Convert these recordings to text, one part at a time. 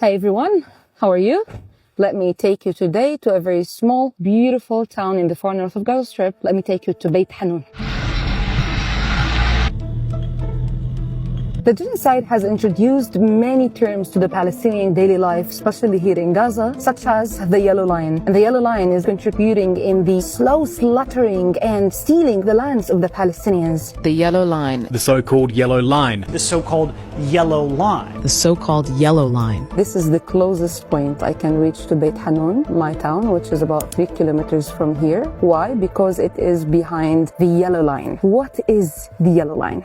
Hi everyone, how are you? Let me take you today to a very small, beautiful town in the far north of Gaza Strip. Let me take you to Beit Hanun. The genocide has introduced many terms to the Palestinian daily life, especially here in Gaza, such as the yellow line. And the yellow line is contributing in the slow slaughtering and stealing the lands of the Palestinians. The yellow line. The so-called yellow line. The so-called yellow line. The so-called yellow line. This is the closest point I can reach to Beit Hanun, my town, which is about 3 kilometers from here. Why? Because it is behind the yellow line. What is the yellow line?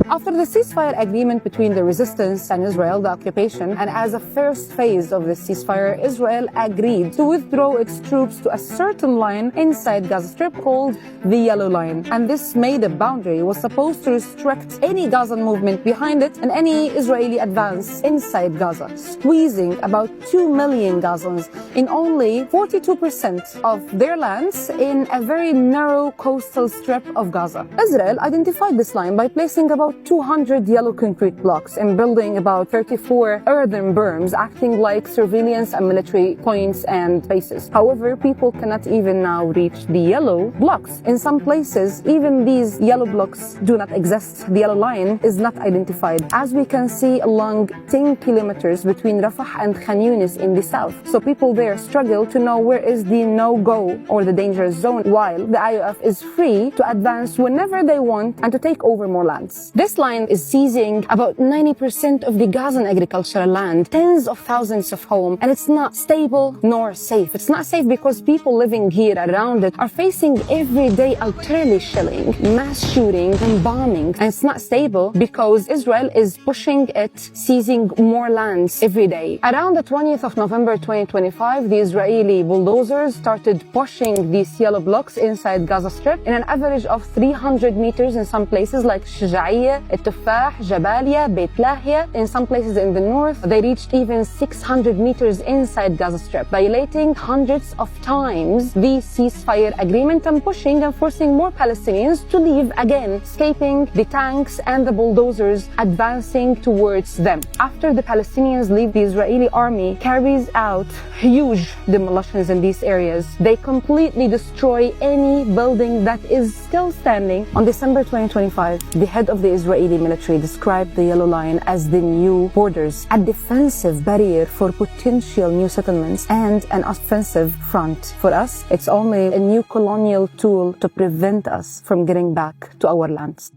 After the ceasefire agreement between the resistance and Israel, the occupation, and as a first phase of the ceasefire, Israel agreed to withdraw its troops to a certain line inside Gaza Strip called the Yellow Line. And this made a boundary. It was supposed to restrict any Gazan movement behind it and any Israeli advance inside Gaza, squeezing about 2 million Gazans in only 42% of their lands in a very narrow coastal strip of Gaza. Israel identified this line by placing about 200 yellow concrete blocks and building about 34 earthen berms, acting like surveillance and military points and bases. However, people cannot even now reach the yellow blocks. In some places, even these yellow blocks do not exist. The yellow line is not identified, as we can see along 10 kilometers between Rafah and Khan Yunis in the south. So people there struggle to know where is the no-go or the dangerous zone, while the IOF is free to advance whenever they want and to take over more lands. This line is seizing about 90% of the Gazan agricultural land, tens of thousands of homes, and it's not stable nor safe. It's not safe because people living here around it are facing everyday artillery shelling, mass shooting, and bombing. And it's not stable because Israel is pushing it, seizing more lands every day. Around the 20th of November 2025, the Israeli bulldozers started pushing these yellow blocks inside Gaza Strip in an average of 300 meters in some places like Shuja'iyya, Tufah, Jabalia, Beit Lahia. In some places in the north, they reached even 600 meters inside Gaza Strip, violating hundreds of times the ceasefire agreement and pushing and forcing more Palestinians to leave again, escaping the tanks and the bulldozers advancing towards them. After the Palestinians leave, the Israeli army carries out huge demolitions in these areas. They completely destroy any building that is still standing. On December 2025, the head of the Israeli military described the yellow line as the new borders, a defensive barrier for potential new settlements and an offensive front. For us, it's only a new colonial tool to prevent us from getting back to our lands.